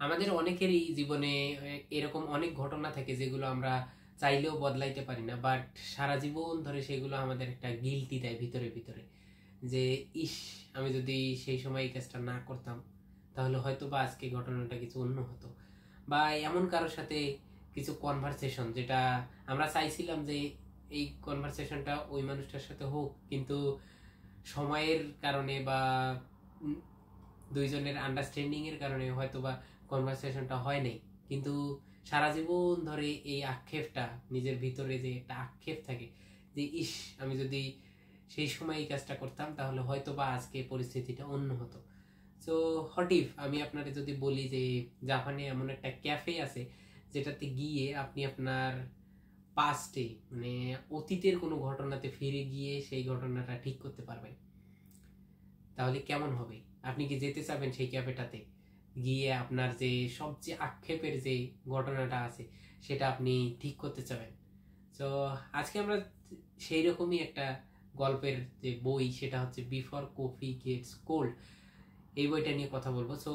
আমাদের অনেকেরই জীবনে এরকম অনেক ঘটনা থাকে যেগুলো আমরা চাইলেও বদলাইতে পারি না, বাট সারা জীবন ধরে সেগুলো আমাদের একটা গিল্টি দেয় ভিতরে ভিতরে, যে ইস, আমি যদি সেই সময় এই কাজটা না করতাম তাহলে হয়তো বা আজকে ঘটনাটা কিছু অন্য হতো। বা এমন কারোর সাথে কিছু কনভারসেশন যেটা আমরা চাইছিলাম যে এই কনভারসেশনটা ওই মানুষটার সাথে হোক, কিন্তু সময়ের কারণে বা দুইজনের আন্ডারস্ট্যান্ডিং এর কারণে হয়তো বা কনভারসেশনটা হয় নাই। কিন্তু সারা জীবন ধরে এই আক্ষেপটা, নিজের ভিতরে যে একটা আক্ষেপ থাকে যে ইস, আমি যদি সেই সময় এই কাজটা করতাম তাহলে হয়তো বা আজকে পরিস্থিতিটা অন্য হতো। সো হোয়াট ইফ আমি আপনাকে যদি বলি যে জাপানে এমন একটা ক্যাফে আছে যেটাতে গিয়ে আপনি আপনার পাস্টে, মানে অতীতের কোনো ঘটনাতে ফিরে গিয়ে সেই ঘটনাটা ঠিক করতে পারবেন, তাহলে কেমন হবে? আপনি কি যেতে চাবেন সেই ক্যাফেটাতে গিয়ে আপনার যে সবচেয়ে আক্ষেপের যে ঘটনাটা আছে সেটা আপনি ঠিক করতে চাবেন? তো আজকে আমরা সেই রকমই একটা গল্পের যে বই, সেটা হচ্ছে বিফোর কফি গেটস কোল্ড, এই বইটা নিয়ে কথা বলবো। সো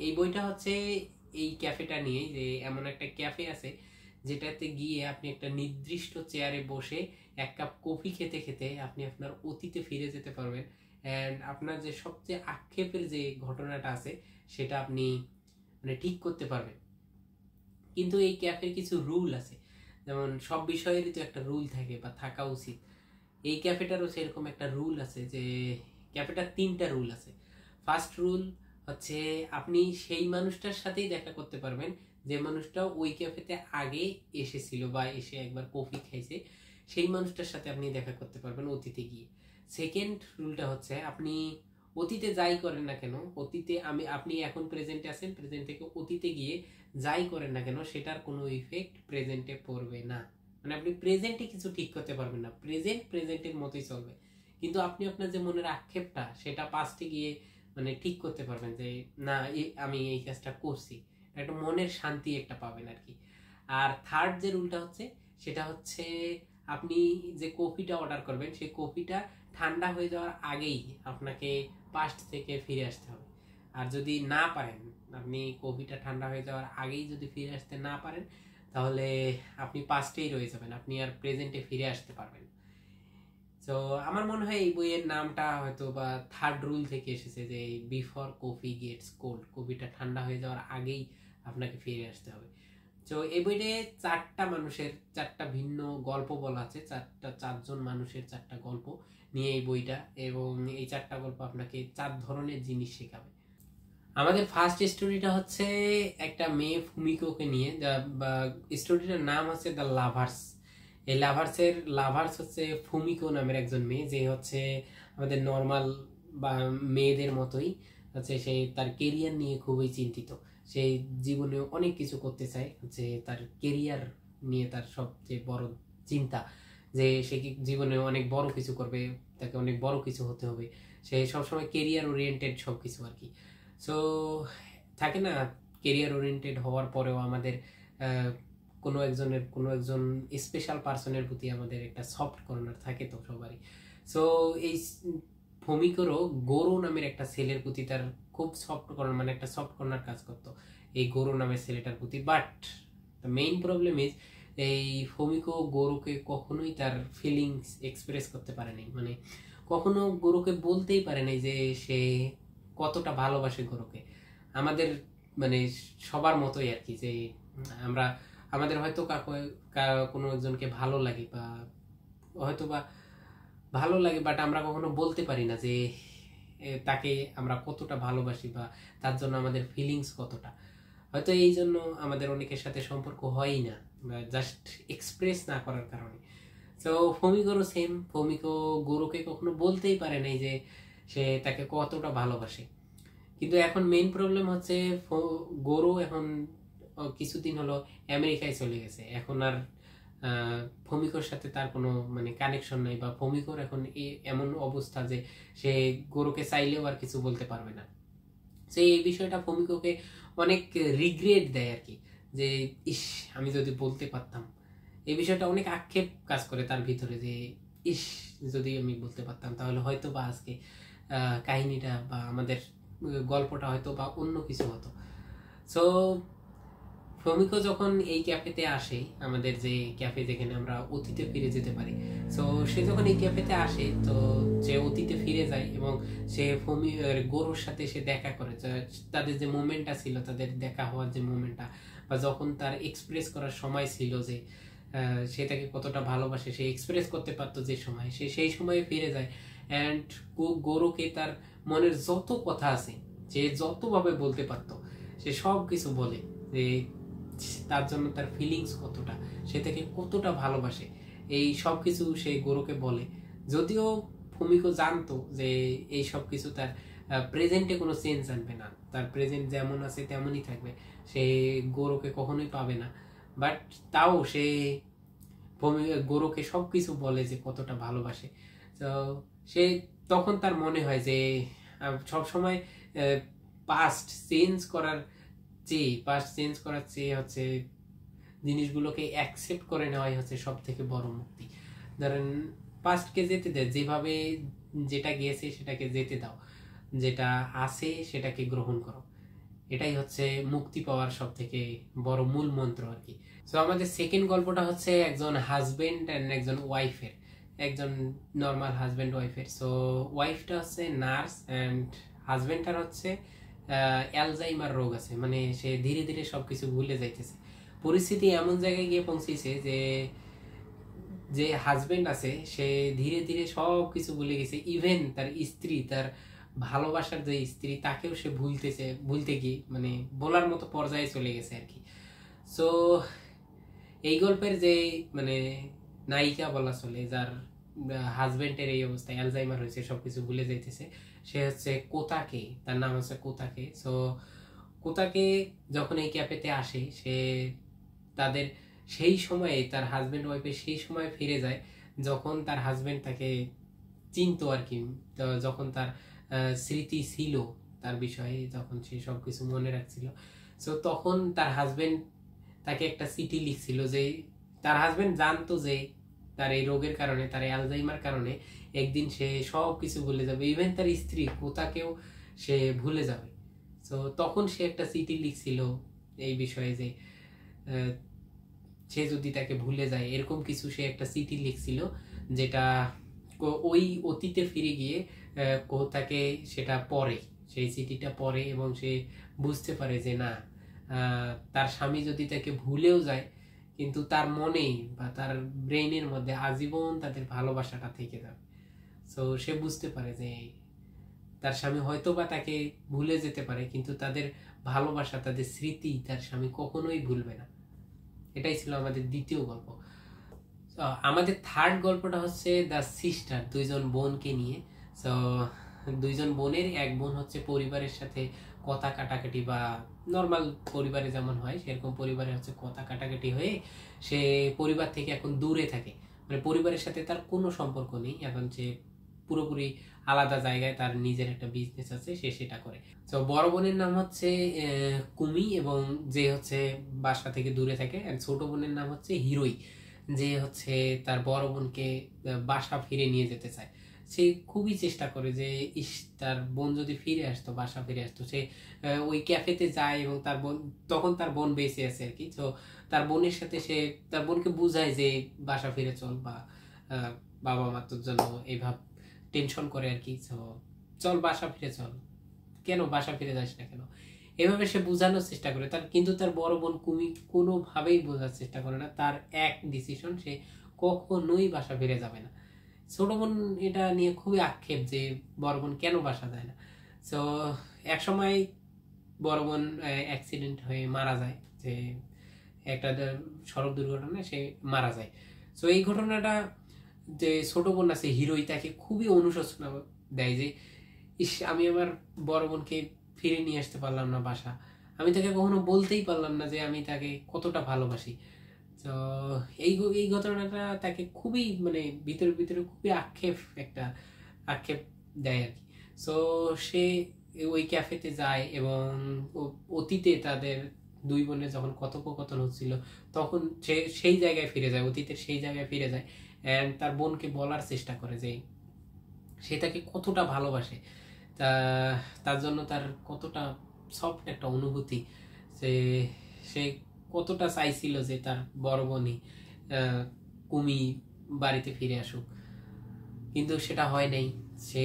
এই বইটা হচ্ছে এই ক্যাফেটা নিয়ে, যে এমন একটা ক্যাফে আছে যেটাতে গিয়ে আপনি একটা নির্দিষ্ট চেয়ারে বসে এক কাপ কফি খেতে খেতে আপনি আপনার অতীতে ফিরে যেতে পারবেন, অ্যান্ড আপনার যে সবচেয়ে আক্ষেপের যে ঘটনাটা আছে সেটা আপনি মানে ঠিক করতে পারবেন। কিন্তু এই ক্যাফের কিছু রুল আছে, যেমন সব বিষয়েরই তো একটা রুল থাকে বা থাকা উচিত। এই ক্যাফেটারও সেরকম একটা রুল আছে, যে ক্যাফেটার 3টা রুল আছে। ফার্স্ট রুল হচ্ছে আপনি সেই মানুষটার সাথেই দেখা করতে পারবেন যে মানুষটা ওই ক্যাফেতে আগে এসেছিল বা এসে একবার কফি খাইছে, সেই মানুষটার সাথে আপনি দেখা করতে পারবেন অতীতে গিয়ে। সেকেন্ড রুলটা হচ্ছে আপনি অতীতে যাই করেন না কেন, অতীতে আপনি এখন প্রেজেন্টে আছেন, প্রেজেন্ট থেকে অতীতে গিয়ে যাই করেন না কেন সেটার কোনো ইফেক্ট প্রেজেন্টে পড়বে না। মানে আপনি প্রেজেন্টে কিছু ঠিক করতে পারবেন না, প্রেজেন্ট প্রেজেন্টের মতোই চলবে। কিন্তু আপনি আপনার যে মনের আক্ষেপটা সেটা পাস্টে গিয়ে মানে ঠিক করতে পারবেন, যে না আমি এই কাজটা করছি, একটা মনের শান্তি একটা পাবেন আর কি। আর থার্ড যে রুলটা হচ্ছে সেটা হচ্ছে আপনি যে কফিটা অর্ডার করবেন সেই কফিটা ঠান্ডা হয়ে যাওয়ার আগেই আপনাকে পাস্ট থেকে ফিরে আসতে হবে। আর যদি না পারেন, আপনি কফিটা ঠান্ডা হয়ে যাওয়ার আগেই যদি ফিরে আসতে না পারেন, তাহলে আপনি পাস্টেই রয়ে যাবেন, আপনি আর প্রেজেন্টে ফিরে আসতে পারবেন। তো আমার মনে হয় এই বইয়ের নামটা হয়তো বা থার্ড রুল থেকে এসেছে, যে বিফোর কফি গেটস কোল্ড, কফিটা ঠান্ডা হয়ে যাওয়ার আগেই আপনাকে ফিরে আসতে হবে। তো এই বইতে 4টা মানুষের 4টা ভিন্ন গল্প বলা আছে, 4জন মানুষের 4টা গল্প নিয়ে এই বইটা, এবং এই 4টা গল্প আপনাকে 4 ধরনের জিনিস শেখাবে। আমাদের ফার্স্ট স্টোরিটা হচ্ছে একটা মেয়ে ফুমিকোকে নিয়ে, বা স্টোরিটার নাম হচ্ছে দ্য লাভার্স। এই লাভার্স হচ্ছে ফুমিকো নামের একজন মেয়ে, যে হচ্ছে আমাদের নর্মাল বা মেয়েদের মতোই হচ্ছে সে তার কেরিয়ার নিয়ে খুবই চিন্তিত। সে জীবনে অনেক কিছু করতে চায়, হচ্ছে তার কেরিয়ার নিয়ে তার সবচেয়ে বড় চিন্তা, যে সে কি জীবনে অনেক বড় কিছু করবে, তাকে অনেক বড় কিছু হতে হবে। সে সবসময় কেরিয়ার ওরিয়েন্টেড সব কিছু আর কি। সো থাকে না, কেরিয়ার ওরিয়েন্টেড হওয়ার পরেও আমাদের কোনো একজন স্পেশাল পার্সনের প্রতি আমাদের একটা সফট কর্নার থাকে তো সবারই। সো এই ভূমিকরও গৌরু নামের একটা ছেলের প্রতি তার খুব সফট কর্নার, মানে একটা সফট কর্নার কাজ করতো এই গৌরু নামের ছেলেটার প্রতি। But the main problem is এই ফমিকো গৌরুকে কখনোই তার ফিলিংস এক্সপ্রেস করতে পারেনি, মানে কখনো গৌরুকে বলতেই পারে নাই যে সে কতটা ভালোবাসে গৌরুকে। আমাদের মানে সবার মতোই আর কি, যে আমরা আমাদের হয়তো কোনো একজনকে ভালো লাগে, বা হয়তো বা ভালো লাগে, বাট আমরা কখনো বলতে পারি না যে তাকে আমরা কতটা ভালোবাসি বা তার জন্য আমাদের ফিলিংস কতটা। হয়তো এই জন্য আমাদের অনেকের সাথে সম্পর্ক হয়ই না, বা জাস্ট এক্সপ্রেস না করার কারণে। তো ফমিকোরও সেম, ফমিকো গরুকে কখনো বলতেই পারে নাই যে সে তাকে কতটা ভালোবাসে। কিন্তু এখন মেইন প্রবলেম হচ্ছে গরু এখন কিছুদিন হলো আমেরিকায় চলে গেছে, এখন আর ভূমিকর সাথে তার কোনো মানে কানেকশন নাই, বা ভূমিকর এখন এমন অবস্থা যে সে গরুকে চাইলেও আর কিছু বলতে পারবে না। সে এই বিষয়টা ভূমিককে অনেক রিগ্রেট দেয় আর কি, যে ইস, আমি যদি বলতে পারতাম। এই বিষয়টা অনেক আক্ষেপ কাজ করে তার ভিতরে, যে ইস, যদি আমি বলতে পারতাম তাহলে হয়তো বা আজকে কাহিনীটা বা আমাদের গল্পটা হয়তো বা অন্য কিছু হতো। সো ফ্রমিকো যখন এই ক্যাফেতে আসে, আমাদের যে ক্যাফে যেখানে আমরা অতীতে ফিরে যেতে পারি, সো সে যখন এই ক্যাফেতে আসে তো সে অতীতে ফিরে যায় এবং সে গরুর সাথে সে দেখা করে, তাদের যে মোমেন্টটা ছিল, তাদের দেখা হওয়ার যে মোমেন্টটা, বা যখন তার এক্সপ্রেস করার সময় ছিল যে সে তাকে কতটা ভালোবাসে, সে এক্সপ্রেস করতে পারতো যে সময়, সে সেই সময়ে ফিরে যায়। অ্যান্ড গরুকে তার মনের যত কথা আছে, যে যতভাবে বলতে পারতো, সে সব কিছু বলে যে তার জন্য তার ফিলিংস কতটা, সে তাকে কতটা ভালোবাসে, এই সব কিছু সে গরুকে বলে। যদিও ফুমিকো জানতো যে এই সব কিছু তার প্রেজেন্টে কোনো চেঞ্জ আনবে না, তার প্রেজেন্ট যেমন আছে তেমনই থাকবে, সে গরুকে কখনোই পাবে না, বাট তাও সে গরুকে সব কিছু বলে যে কতটা ভালোবাসে। তো সে তখন তার মনে হয় যে সবসময় পাস্ট চেঞ্জ করার চেয়ে হচ্ছে জিনিসগুলোকে অ্যাকসেপ্ট করে নেওয়াই হচ্ছে সব থেকে বড় মুক্তি। ধরেন পাস্টকে যেতে দেয়, যেভাবে যেটা গিয়েছে সেটাকে যেতে দাও, যেটা আছে সেটাকে গ্রহণ করো, এটাই হচ্ছে মুক্তি পাওয়ার সব থেকে বড় মূল মন্ত্র আর কি। সো আমাদের সেকেন্ড গল্পটা হচ্ছে একজন হাজবেন্ড অ্যান্ড একজন ওয়াইফের, একজন নর্মাল হাজবেন্ড ওয়াইফের। সো ওয়াইফটা হচ্ছে নার্স অ্যান্ড হাজবেন্ডটার হচ্ছে অ্যালজাইমার রোগ আছে, মানে সে ধীরে ধীরে সবকিছু ভুলে যাইতেছে। পরিস্থিতি এমন জায়গায় গিয়ে পৌঁছেছে যে যে হাজবেন্ড আছে সে ধীরে ধীরে সব কিছু ভুলে গেছে, ইভেন তার স্ত্রী, তার ভালোবাসার যে স্ত্রী, তাকেও সে ভুলতে গিয়ে মানে বলার মতো পর্যায়ে চলে গেছে আর কি। সো এই গল্পের যে মানে নায়িকা বলা চলে, যার হাজবেন্ডের এই অবস্থায় অ্যালজাইমার হয়েছে, সবকিছু ভুলে যাইতেছে, সে হচ্ছে কোতাকে, তার নাম হচ্ছে কোতাকে। সো কোতাকে যখন এই ক্যাফেতে আসে, সে তাদের সেই সময়ে তার হাজবেন্ড ওয়াইফের সেই সময় ফিরে যায় যখন তার হাজবেন্ড তাকে চিনতো আর কি, যখন তার স্মৃতি ছিল তার বিষয়ে, যখন সে সবকিছু মনে রাখছিল। সো তখন তার হাজবেন্ড তাকে একটা চিঠি লিখছিল, যে তার হাজবেন্ড জানতো যে তার এই রোগের কারণে, তার অ্যালজাইমার কারণে একদিন সে সব কিছু ভুলে যাবে, ইভেন তার স্ত্রী কোথাকেও সে ভুলে যাবে। তো তখন সে একটা চিঠি লিখছিল এই বিষয়ে যে সে যদি তাকে ভুলে যায়, এরকম কিছু সে একটা চিঠি লিখছিল, যেটা ওই অতীতে ফিরে গিয়ে তাকে সেটা পড়ে, সেই চিঠিটা পড়ে এবং সে বুঝতে পারে যে না, তার স্বামী যদি তাকে ভুলেও যায়, কিন্তু তার মনে বা তার ব্রেইনের মধ্যে আজীবন তাদের ভালোবাসাটা থেকে যাবে। সো সে বুঝতে পারে যে তার স্বামী হয়তো বা তাকে ভুলে যেতে পারে, কিন্তু তাদের ভালোবাসা, তাদের স্মৃতি তার স্বামী কখনোই ভুলবে না। এটাই ছিল আমাদের দ্বিতীয় গল্প। আমাদের থার্ড গল্পটা হচ্ছে দ্য সিস্টার, দুইজন বোনকে নিয়ে। সো দুইজন বোনের, এক বোন হচ্ছে পরিবারের সাথে কথা কাটাকাটি, বা নর্মাল পরিবারে যেমন হয় সেরকম পরিবারে হচ্ছে কথা কাটাকাটি হয়ে সে পরিবার থেকে এখন দূরে থাকে, মানে পরিবারের সাথে তার কোনো সম্পর্ক নেই, এখন সে পুরোপুরি আলাদা জায়গায়, তার নিজের একটা বিজনেস আছে, সে সেটা করে। তো বড় বোনের নাম হচ্ছে কুমি, এবং যে হচ্ছে বাসা থেকে দূরে থাকে, আর ছোট বোনের নাম হচ্ছে হিরোই, যে হচ্ছে তার বড় বোনকে বাসা ফিরে নিয়ে যেতে চায়। সে খুবই চেষ্টা করে যে তার বোন যদি ফিরে আসতো, বাসা ফিরে আসতো। সে ওই ক্যাফেতে যায় এবং তার বোন, তখন তার বোন বেঁচে আছে আর কি। তো তার বোনের সাথে সে তার বোনকে বুঝায় যে বাসা ফিরে চল, বা বাবা মা তোর জন্য এইভাবে টেনশন করে আর কি, তো চল বাসা ফিরে চল, কেন বাসা ফিরে যাস না কেন, এভাবে সে বোঝানোর চেষ্টা করে তার। কিন্তু তার বড় বোন কুমি কোনোভাবেই বোঝার চেষ্টা করে না, তার এক ডিসিশন, সে কখনোই বাসা ফিরে যাবে না। ছোট বোন এটা নিয়ে খুবই আক্ষেপ যে বড় বোন কেন বাসা যায় না। তো এক সময় বড় বোন অ্যাক্সিডেন্ট হয়ে মারা যায়, যে একটা সড়ক দুর্ঘটনায় সে মারা যায়। তো এই ঘটনাটা যে ছোট বোন আছে হিরোই, তাকে খুবই অনুশোচনা দেয় যে ইস, আমি আমার বড় বোনকে ফিরে নিয়ে আসতে পারলাম না বাসা, আমি তাকে কখনো বলতেই পারলাম না যে আমি তাকে কতটা ভালোবাসি। তো এই এই ঘটনাটা তাকে খুবই মানে ভিতরে ভিতরে খুবই আক্ষেপ দেয় আর কি। সো সে ওই ক্যাফেতে যায় এবং অতীতে তাদের দুই বোনের যখন কথোপকথন হচ্ছিল, তখন সে সেই জায়গায় ফিরে যায়, অতীতের সেই জায়গায় ফিরে যায়, অ্যান্ড তার বোনকে বলার চেষ্টা করে যে সে তাকে কতটা ভালোবাসে, তার জন্য তার কতটা সফট একটা অনুভূতি। যে সে কতটা চাইছিল যে তার বড় বোনই কুমি বাড়িতে ফিরে আসুক, কিন্তু সেটা হয় নাই। সে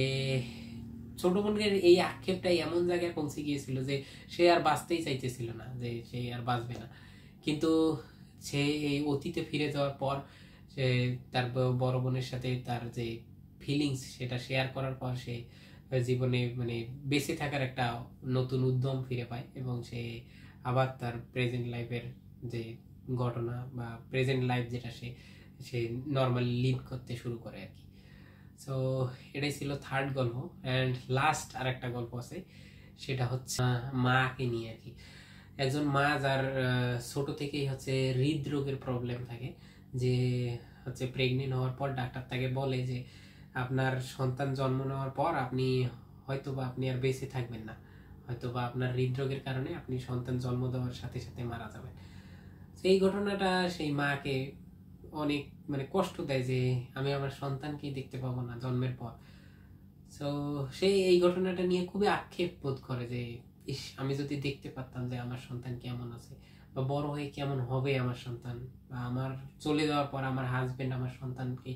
ছোট বোনের এই আক্ষেপটাই এমন জায়গায় পৌঁছে গিয়েছিল যে সে আর বাঁচতেই চাইতেছিল না, যে সে আর বাঁচবে না। কিন্তু সে এই অতীতে ফিরে যাওয়ার পর সে তার বড় বোনের সাথে তার যে ফিলিংস সেটা শেয়ার করার পর সে জীবনে মানে বেঁচে থাকার একটা নতুন উদ্যম ফিরে পায়, এবং সে আবার তার প্রেজেন্ট লাইফের যে ঘটনা বা প্রেজেন্ট লাইফ যেটা সে সে নর্মালি লিড করতে শুরু করে আর কি। সো এটাই ছিল থার্ড গল্প। অ্যান্ড লাস্ট আর একটা গল্প আছে, সেটা হচ্ছে মাকে নিয়ে আর কি। একজন মা যার ছোট থেকেই হচ্ছে হৃদরোগের প্রবলেম থাকে, যে হচ্ছে প্রেগনেন্ট হওয়ার পর ডাক্তার তাকে বলে যে আপনার সন্তান জন্ম নেওয়ার পর আপনি হয়তোবা আপনি আর বেঁচে থাকবেন না, হয়তোবা আপনার হৃদরোগের কারণে আপনি সন্তান জন্ম দেওয়ার সাথে সাথে মারা যাবেন। সেই ঘটনাটা সেই মাকে অনেক মানে কষ্ট দেয় যে আমি আমার সন্তানকেই দেখতে পাবো না জন্মের পর। সো সেই এই ঘটনাটা নিয়ে খুবই আক্ষেপ বোধ করে যে ইস, আমি যদি দেখতে পারতাম যে আমার সন্তান কেমন আছে বা বড় হয়ে কেমন হবে আমার সন্তান, বা আমার চলে যাওয়ার পর আমার হাজবেন্ড আমার সন্তানকে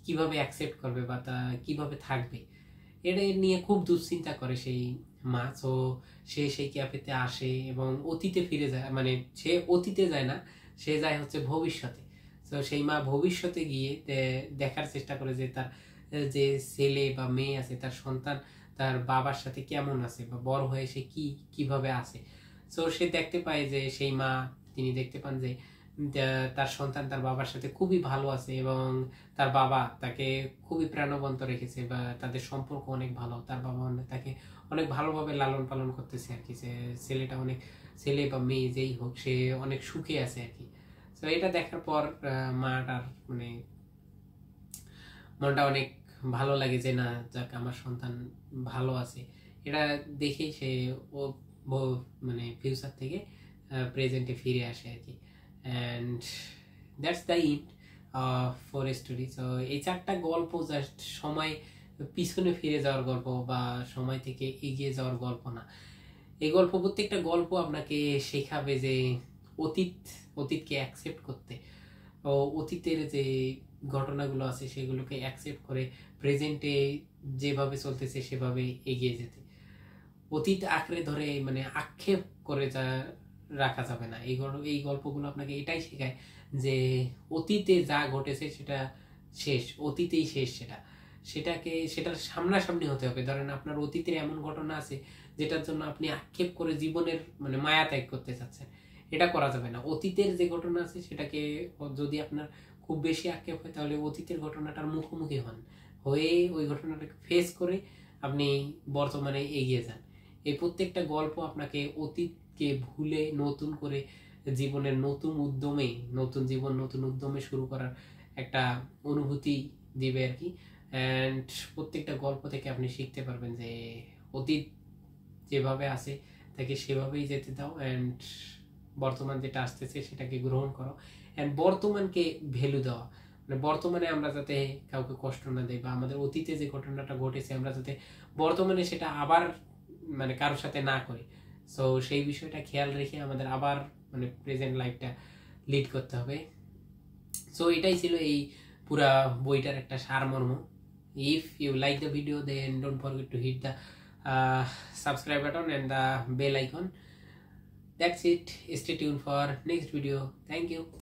কিভাবে অ্যাকসেপ্ট করবে বা তা কিভাবে থাকবে, এটা নিয়ে খুব দুশ্চিন্তা করে সেই মা। তো সে সেই ক্যাফেতে আসে এবং অতীতে ফিরে যায়, মানে সে অতীতে যায় না, সে যায় হচ্ছে ভবিষ্যতে। তো সেই মা ভবিষ্যতে গিয়ে দেখার চেষ্টা করে যে তার যে ছেলে বা মেয়ে আছে, তার সন্তান তার বাবার সাথে কেমন আছে বা বড় হয়ে সে কিভাবে আছে। তো সে দেখতে পায় যে সেই মা, তিনি দেখতে পান যে তার সন্তান তার বাবার সাথে খুবই ভালো আছে, এবং তার বাবা তাকে খুবই প্রাণবন্ত রেখেছে বা তাদের সম্পর্ক অনেক ভালো। তার বাবা তাকে অনেক ভালোভাবে লালন পালন করতেছে আর কি। ছেলেটা অনেক, ছেলে বা মেয়ে যেই হোক, সে অনেক সুখে আছে আর কি। তো এটা দেখার পর মাটার মানে মনটা অনেক ভালো লাগে যে না, যাক আমার সন্তান ভালো আছে। এটা দেখেই সে ও মানে ফিউচার থেকে প্রেজেন্টে ফিরে আসে আর কি। And that's the ইন্ড for story. So এই চারটা গল্প জাস্ট সময় পিছনে ফিরে যাওয়ার গল্প বা সময় থেকে এগিয়ে যাওয়ার গল্প না। এই গল্প, প্রত্যেকটা গল্প আপনাকে শেখাবে যে অতীতকে অ্যাকসেপ্ট করতে, ও অতীতের যে ঘটনাগুলো আছে সেগুলোকে অ্যাকসেপ্ট করে প্রেজেন্টে যেভাবে চলতেছে সেভাবে এগিয়ে যেতে। অতীত আঁকড়ে ধরে মানে আক্ষেপ করে যা রাখা যাবে না। এই গল্পগুলো আপনাকে এটাই শেখায় যে অতীতে যা ঘটেছে সেটা শেষ, অতীতেই শেষ। সেটার সামনাসামনি হতে হবে। ধরেন আপনার অতীতের এমন ঘটনা আছে যেটার জন্য আপনি আক্ষেপ করে জীবনের মানে মায়া ত্যাগ করতে চাচ্ছেন, এটা করা যাবে না। অতীতের যে ঘটনা আছে সেটাকে যদি আপনার খুব বেশি আক্ষেপ হয়, তাহলে অতীতের ঘটনাটার মুখোমুখি হন, হয়ে ওই ঘটনাটাকে ফেস করে আপনি বর্তমানে এগিয়ে যান। এই প্রত্যেকটা গল্প আপনাকে অতীতকে ভুলে নতুন করে জীবনের নতুন উদ্যমে, নতুন জীবন নতুন উদ্যমে শুরু করার একটা অনুভূতি দিবে আর কি। অ্যান্ড প্রত্যেকটা গল্প থেকে আপনি শিখতে পারবেন যে অতীত যেভাবে আছে তাকে সেভাবেই যেতে দাও, অ্যান্ড বর্তমান যেটা আসতেছে সেটাকে গ্রহণ করো। অ্যান্ড বর্তমানকে ভ্যালু দেওয়া, মানে বর্তমানে আমরা যাতে কাউকে কষ্ট না দেই, বা আমাদের অতীতে যে ঘটনাটা ঘটেছে আমরা যাতে বর্তমানে সেটা আবার মানে কারোর সাথে না করি। সো সেই বিষয়টা খেয়াল রেখে আমাদের আবার মানে প্রেজেন্ট লাইফটা লিড করতে হবে। সো এটাই ছিল এই পুরা বইটার একটা সারমর্ম। If you like the video then don't forget to hit the subscribe button and the bell icon. That's it. Stay tuned for next video. Thank you.